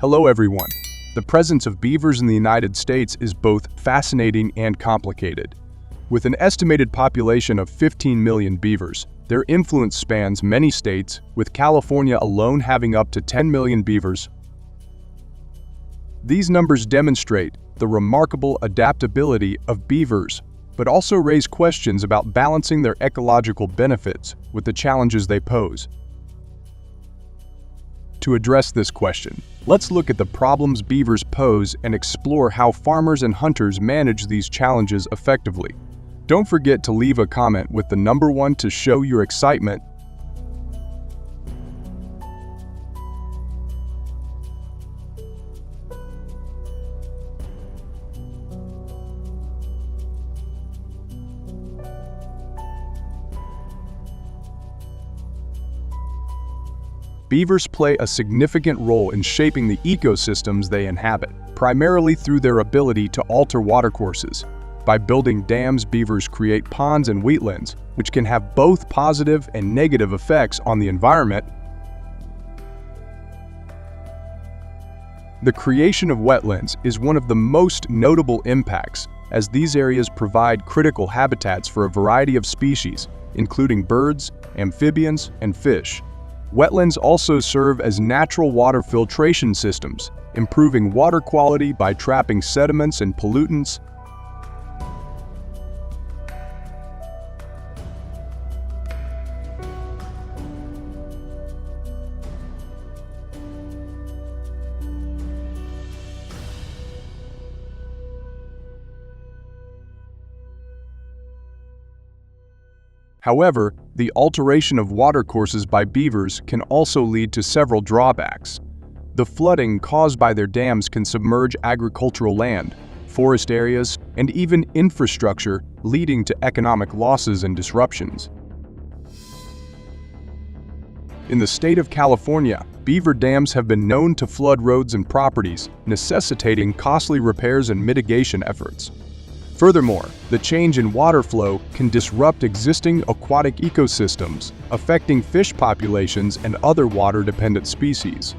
Hello everyone. The presence of beavers in the United States is both fascinating and complicated. With an estimated population of 15 million beavers, their influence spans many states, with California alone having up to 10 million beavers. These numbers demonstrate the remarkable adaptability of beavers, but also raise questions about balancing their ecological benefits with the challenges they pose. To address this question, let's look at the problems beavers pose and explore how farmers and hunters manage these challenges effectively. Don't forget to leave a comment with the number 1 to show your excitement. Beavers play a significant role in shaping the ecosystems they inhabit, primarily through their ability to alter watercourses. By building dams, beavers create ponds and wetlands, which can have both positive and negative effects on the environment. The creation of wetlands is one of the most notable impacts, as these areas provide critical habitats for a variety of species, including birds, amphibians, and fish. Wetlands also serve as natural water filtration systems, improving water quality by trapping sediments and pollutants. However, the alteration of watercourses by beavers can also lead to several drawbacks. The flooding caused by their dams can submerge agricultural land, forest areas, and even infrastructure, leading to economic losses and disruptions. In the state of California, beaver dams have been known to flood roads and properties, necessitating costly repairs and mitigation efforts. Furthermore, the change in water flow can disrupt existing aquatic ecosystems, affecting fish populations and other water-dependent species.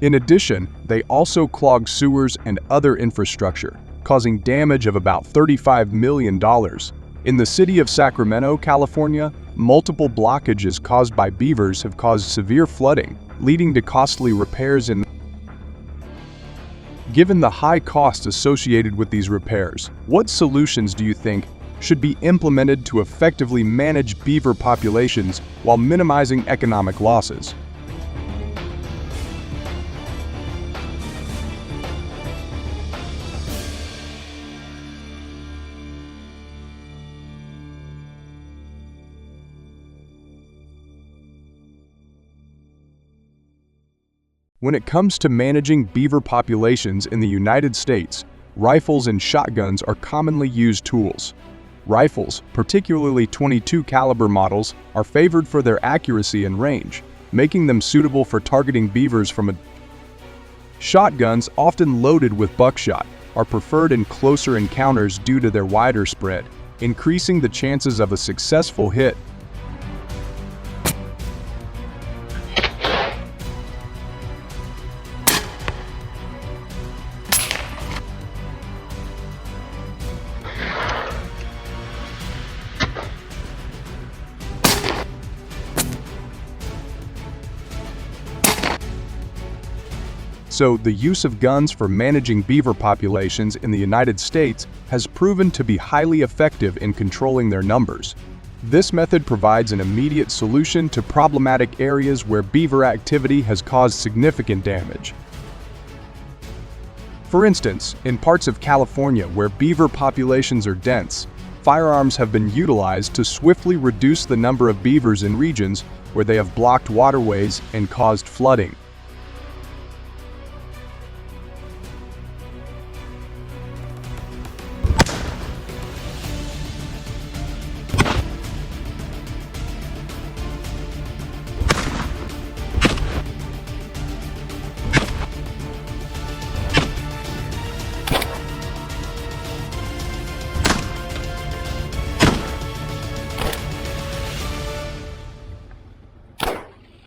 In addition, they also clog sewers and other infrastructure, causing damage of about $35 million. In the city of Sacramento, California, multiple blockages caused by beavers have caused severe flooding, leading to costly repairs. Given the high cost associated with these repairs, what solutions do you think should be implemented to effectively manage beaver populations while minimizing economic losses? When it comes to managing beaver populations in the United States, rifles and shotguns are commonly used tools. Rifles, particularly .22 caliber models, are favored for their accuracy and range, making them suitable for targeting beavers from a Shotguns, often loaded with buckshot, are preferred in closer encounters due to their wider spread, increasing the chances of a successful hit. So, the use of guns for managing beaver populations in the United States has proven to be highly effective in controlling their numbers. This method provides an immediate solution to problematic areas where beaver activity has caused significant damage. For instance, in parts of California where beaver populations are dense, firearms have been utilized to swiftly reduce the number of beavers in regions where they have blocked waterways and caused flooding.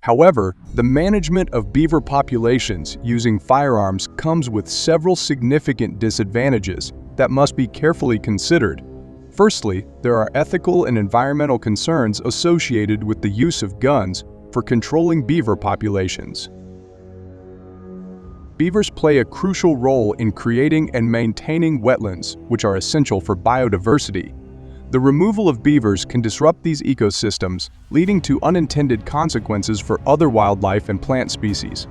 However, the management of beaver populations using firearms comes with several significant disadvantages that must be carefully considered. Firstly, there are ethical and environmental concerns associated with the use of guns for controlling beaver populations. Beavers play a crucial role in creating and maintaining wetlands, which are essential for biodiversity. The removal of beavers can disrupt these ecosystems, leading to unintended consequences for other wildlife and plant species.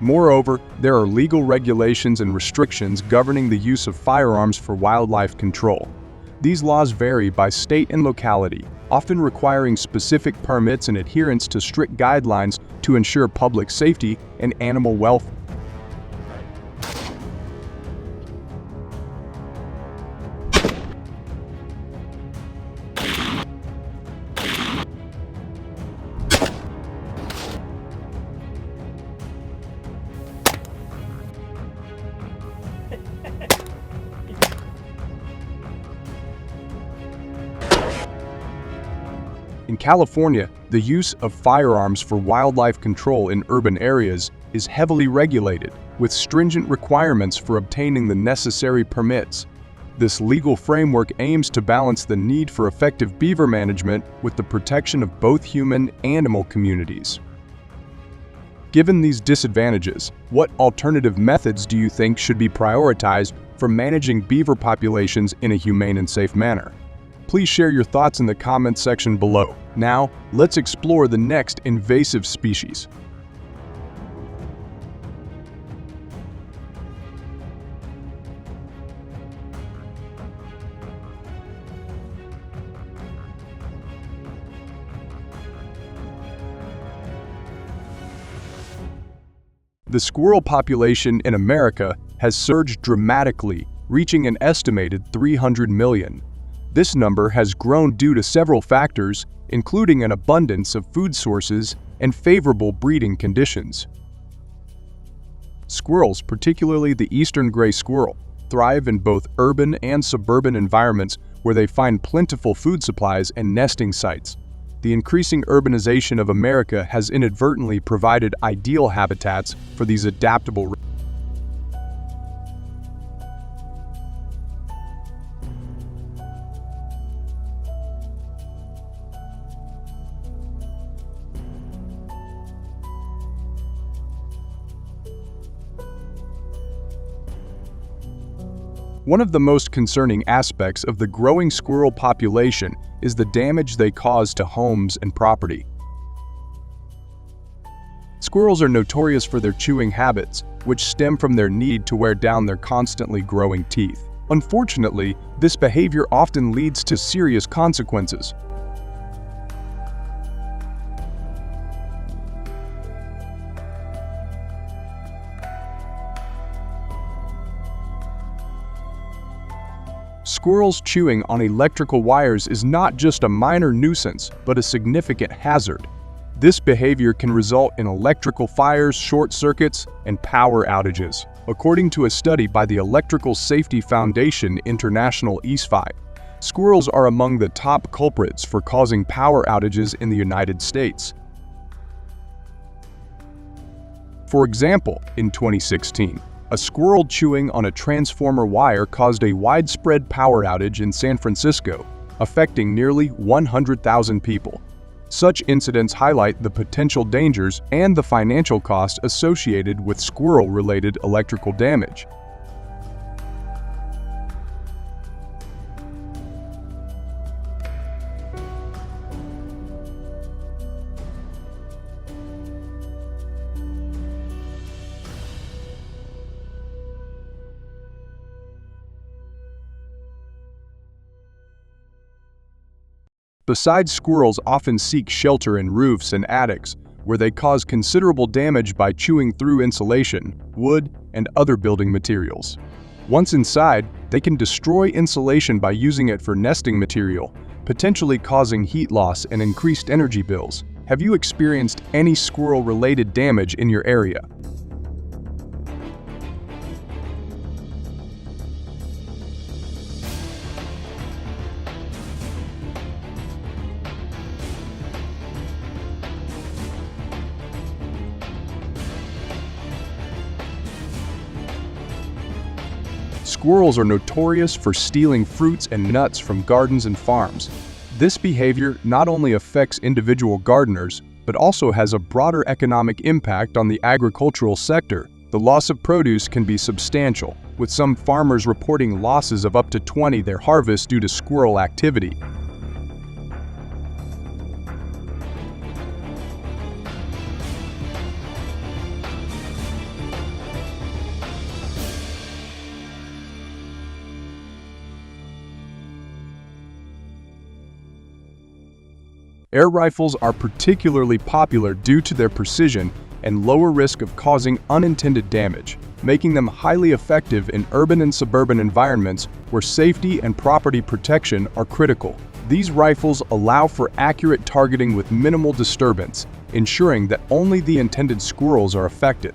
Moreover, there are legal regulations and restrictions governing the use of firearms for wildlife control. These laws vary by state and locality, often requiring specific permits and adherence to strict guidelines to ensure public safety and animal welfare. In California, the use of firearms for wildlife control in urban areas is heavily regulated, with stringent requirements for obtaining the necessary permits. This legal framework aims to balance the need for effective beaver management with the protection of both human and animal communities. Given these disadvantages, what alternative methods do you think should be prioritized for managing beaver populations in a humane and safe manner? Please share your thoughts in the comments section below. Now, let's explore the next invasive species. The squirrel population in America has surged dramatically, reaching an estimated 300 million. This number has grown due to several factors, including an abundance of food sources and favorable breeding conditions. Squirrels, particularly the eastern gray squirrel, thrive in both urban and suburban environments where they find plentiful food supplies and nesting sites. The increasing urbanization of America has inadvertently provided ideal habitats for these adaptable. One of the most concerning aspects of the growing squirrel population is the damage they cause to homes and property. Squirrels are notorious for their chewing habits, which stem from their need to wear down their constantly growing teeth. Unfortunately, this behavior often leads to serious consequences. Squirrels chewing on electrical wires is not just a minor nuisance, but a significant hazard. This behavior can result in electrical fires, short circuits, and power outages. According to a study by the Electrical Safety Foundation International (ESFI), squirrels are among the top culprits for causing power outages in the United States. For example, in 2016, a squirrel chewing on a transformer wire caused a widespread power outage in San Francisco, affecting nearly 100,000 people. Such incidents highlight the potential dangers and the financial cost associated with squirrel-related electrical damage. Besides, squirrels often seek shelter in roofs and attics, where they cause considerable damage by chewing through insulation, wood, and other building materials. Once inside, they can destroy insulation by using it for nesting material, potentially causing heat loss and increased energy bills. Have you experienced any squirrel-related damage in your area? Squirrels are notorious for stealing fruits and nuts from gardens and farms. This behavior not only affects individual gardeners, but also has a broader economic impact on the agricultural sector. The loss of produce can be substantial, with some farmers reporting losses of up to 20% their harvest due to squirrel activity. Air rifles are particularly popular due to their precision and lower risk of causing unintended damage, making them highly effective in urban and suburban environments where safety and property protection are critical. These rifles allow for accurate targeting with minimal disturbance, ensuring that only the intended squirrels are affected.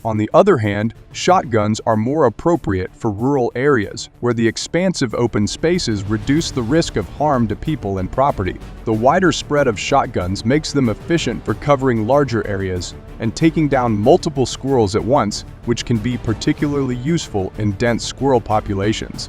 On the other hand, shotguns are more appropriate for rural areas, where the expansive open spaces reduce the risk of harm to people and property. The wider spread of shotguns makes them efficient for covering larger areas and taking down multiple squirrels at once, which can be particularly useful in dense squirrel populations.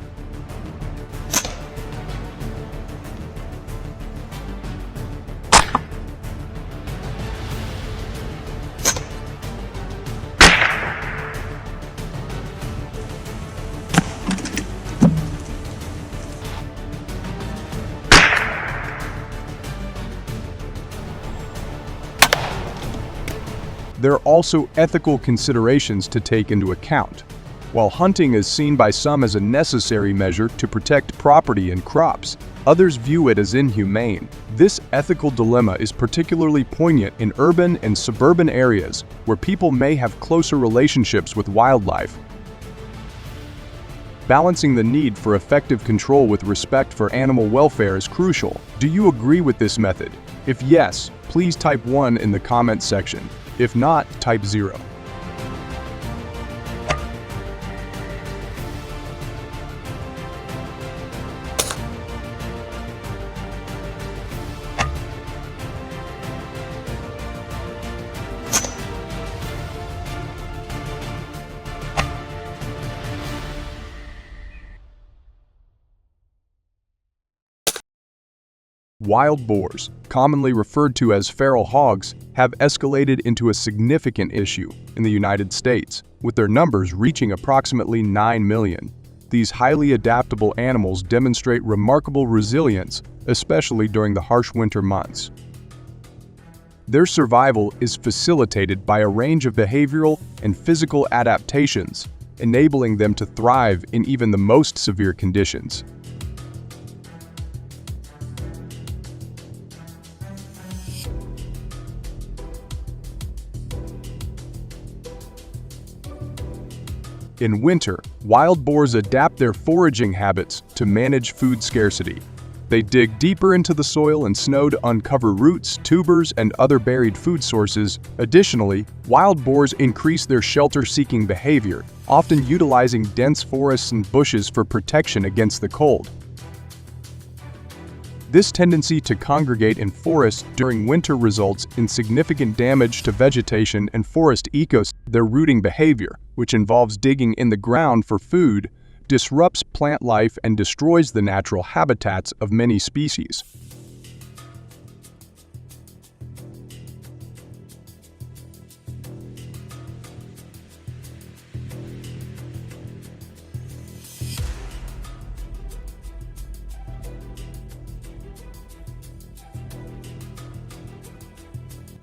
There are also ethical considerations to take into account. While hunting is seen by some as a necessary measure to protect property and crops, others view it as inhumane. This ethical dilemma is particularly poignant in urban and suburban areas where people may have closer relationships with wildlife. Balancing the need for effective control with respect for animal welfare is crucial. Do you agree with this method? If yes, please type 1 in the comments section. If not, type 0. Wild boars, commonly referred to as feral hogs, have escalated into a significant issue in the United States, with their numbers reaching approximately 9 million. These highly adaptable animals demonstrate remarkable resilience, especially during the harsh winter months. Their survival is facilitated by a range of behavioral and physical adaptations, enabling them to thrive in even the most severe conditions. In winter, wild boars adapt their foraging habits to manage food scarcity. They dig deeper into the soil and snow to uncover roots, tubers, and other buried food sources. Additionally, wild boars increase their shelter-seeking behavior, often utilizing dense forests and bushes for protection against the cold. This tendency to congregate in forests during winter results in significant damage to vegetation and forest ecosystems. Their rooting behavior, which involves digging in the ground for food, disrupts plant life and destroys the natural habitats of many species.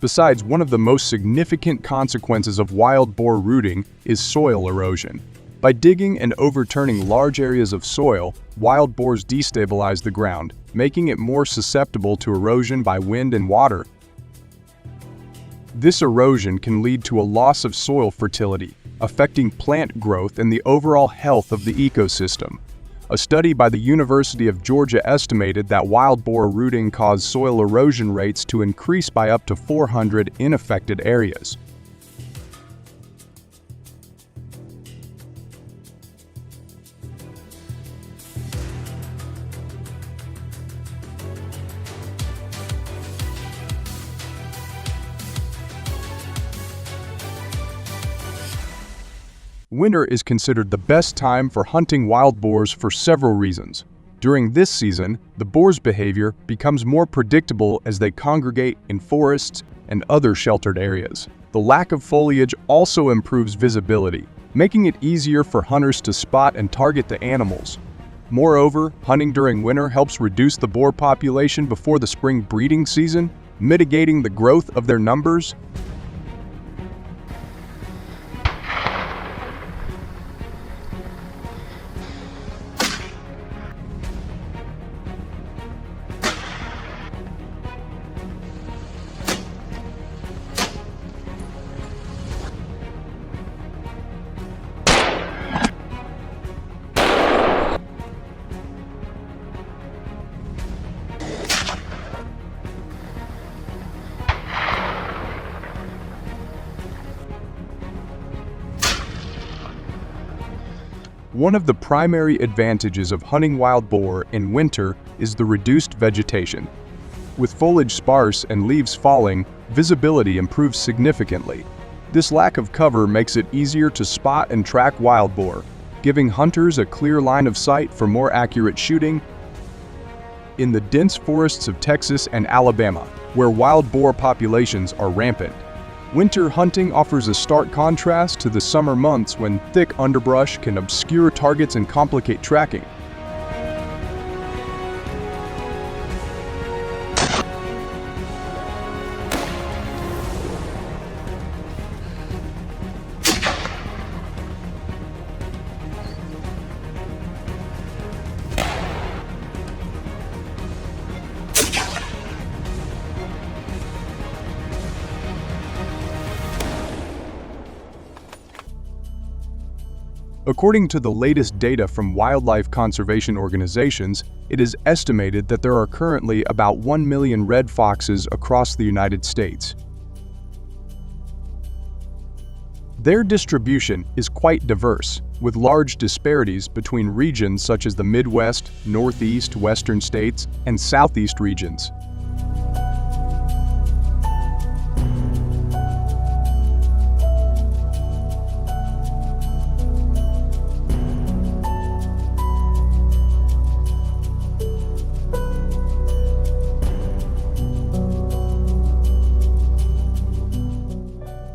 Besides, one of the most significant consequences of wild boar rooting is soil erosion. By digging and overturning large areas of soil, wild boars destabilize the ground, making it more susceptible to erosion by wind and water. This erosion can lead to a loss of soil fertility, affecting plant growth and the overall health of the ecosystem. A study by the University of Georgia estimated that wild boar rooting caused soil erosion rates to increase by up to 400 in affected areas. Winter is considered the best time for hunting wild boars for several reasons. During this season, the boar's behavior becomes more predictable as they congregate in forests and other sheltered areas. The lack of foliage also improves visibility, making it easier for hunters to spot and target the animals. Moreover, hunting during winter helps reduce the boar population before the spring breeding season, mitigating the growth of their numbers. One of the primary advantages of hunting wild boar in winter is the reduced vegetation. With foliage sparse and leaves falling, visibility improves significantly. This lack of cover makes it easier to spot and track wild boar, giving hunters a clear line of sight for more accurate shooting. In the dense forests of Texas and Alabama, where wild boar populations are rampant, winter hunting offers a stark contrast to the summer months when thick underbrush can obscure targets and complicate tracking. According to the latest data from wildlife conservation organizations, it is estimated that there are currently about 1 million red foxes across the United States. Their distribution is quite diverse, with large disparities between regions such as the Midwest, Northeast, Western states, and Southeast regions.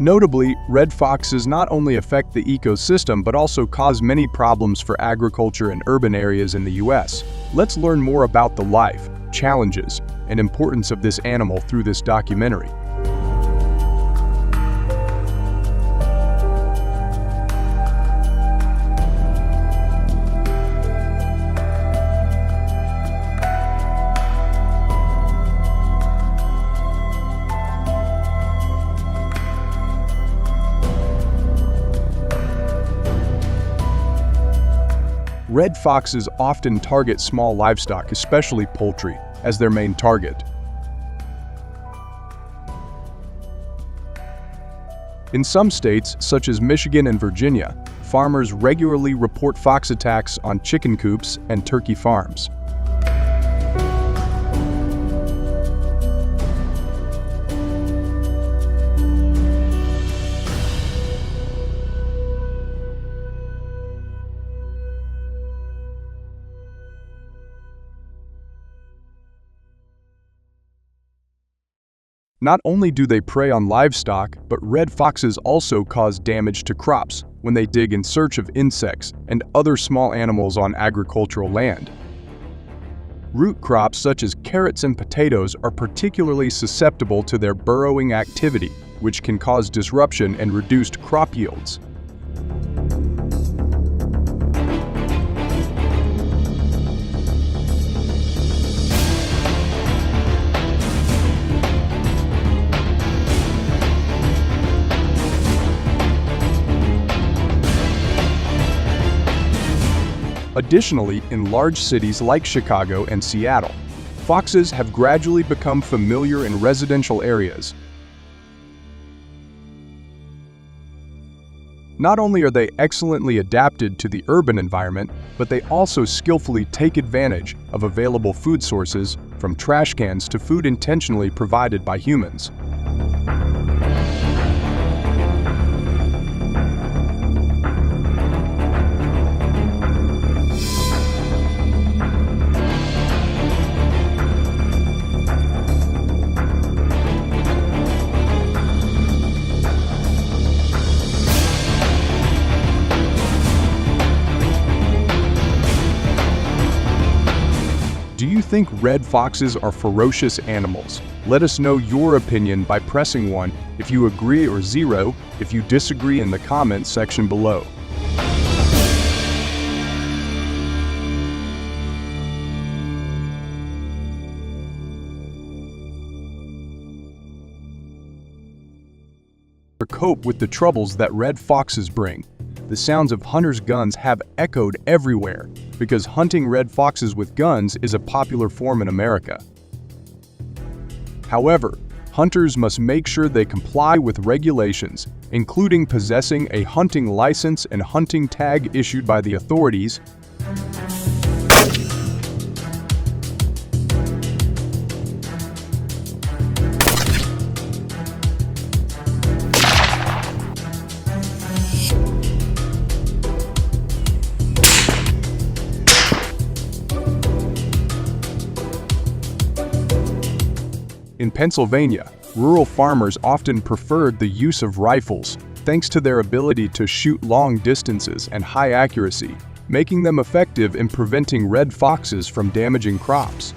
Notably, red foxes not only affect the ecosystem but also cause many problems for agriculture in urban areas in the U.S. Let's learn more about the life, challenges, and importance of this animal through this documentary. Red foxes often target small livestock, especially poultry, as their main target. In some states, such as Michigan and Virginia, farmers regularly report fox attacks on chicken coops and turkey farms. Not only do they prey on livestock, but red foxes also cause damage to crops when they dig in search of insects and other small animals on agricultural land. Root crops such as carrots and potatoes are particularly susceptible to their burrowing activity, which can cause disruption and reduced crop yields. Additionally, in large cities like Chicago and Seattle, foxes have gradually become familiar in residential areas. Not only are they excellently adapted to the urban environment, but they also skillfully take advantage of available food sources, from trash cans to food intentionally provided by humans. Do you think red foxes are ferocious animals? Let us know your opinion by pressing 1 if you agree or 0 if you disagree in the comments section below. To cope with the troubles that red foxes bring, the sounds of hunters' guns have echoed everywhere because hunting red foxes with guns is a popular form in America. However, hunters must make sure they comply with regulations, including possessing a hunting license and hunting tag issued by the authorities. In Pennsylvania, rural farmers often preferred the use of rifles, thanks to their ability to shoot long distances and high accuracy, making them effective in preventing red foxes from damaging crops.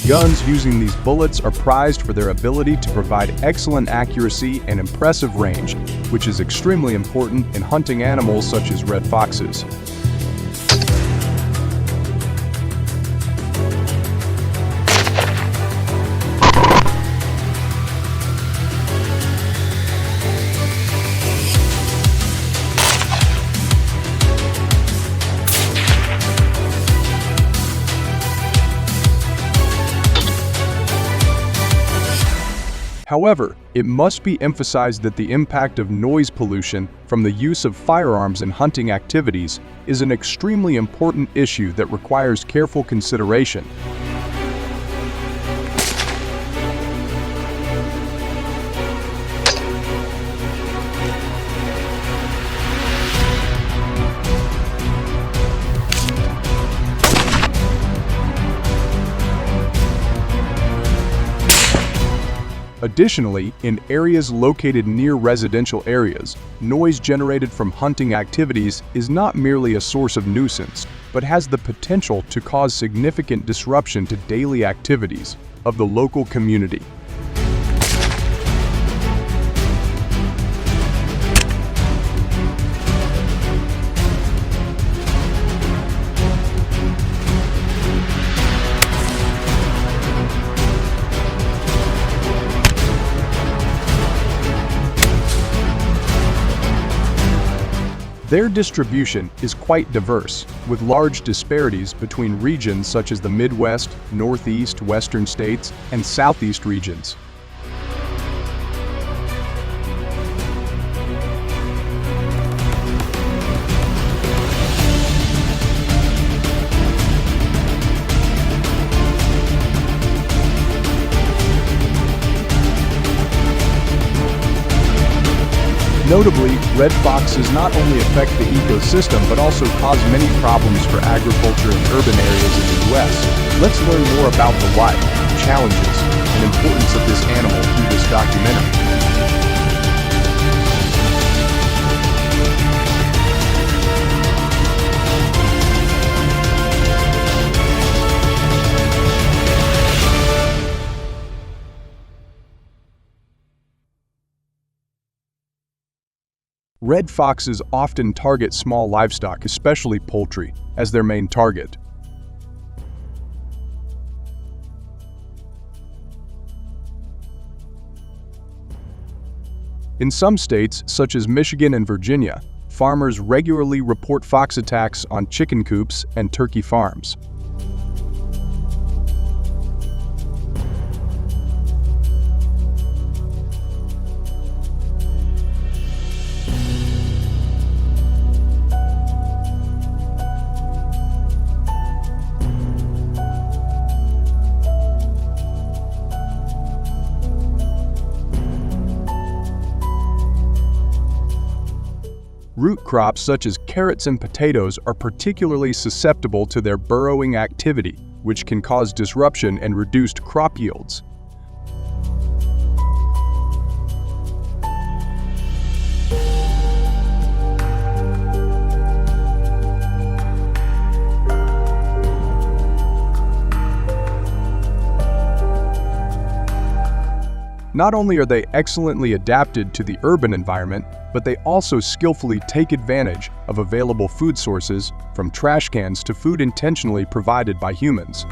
Guns using these bullets are prized for their ability to provide excellent accuracy and impressive range, which is extremely important in hunting animals such as red foxes. However, it must be emphasized that the impact of noise pollution from the use of firearms in hunting activities is an extremely important issue that requires careful consideration. Additionally, in areas located near residential areas, noise generated from hunting activities is not merely a source of nuisance, but has the potential to cause significant disruption to daily activities of the local community. Their distribution is quite diverse, with large disparities between regions such as the Midwest, Northeast, Western states, and Southeast regions. Notably, red foxes not only affect the ecosystem but also cause many problems for agriculture in urban areas in the U.S. Let's learn more about the life, challenges, and importance of this animal through this documentary. Red foxes often target small livestock, especially poultry, as their main target. In some states, such as Michigan and Virginia, farmers regularly report fox attacks on chicken coops and turkey farms. Root crops such as carrots and potatoes are particularly susceptible to their burrowing activity, which can cause disruption and reduced crop yields. Not only are they excellently adapted to the urban environment, but they also skillfully take advantage of available food sources, from trash cans to food intentionally provided by humans.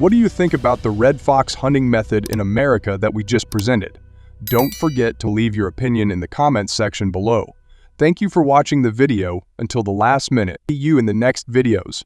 What do you think about the red fox hunting method in America that we just presented? Don't forget to leave your opinion in the comments section below. Thank you for watching the video until the last minute. See you in the next videos.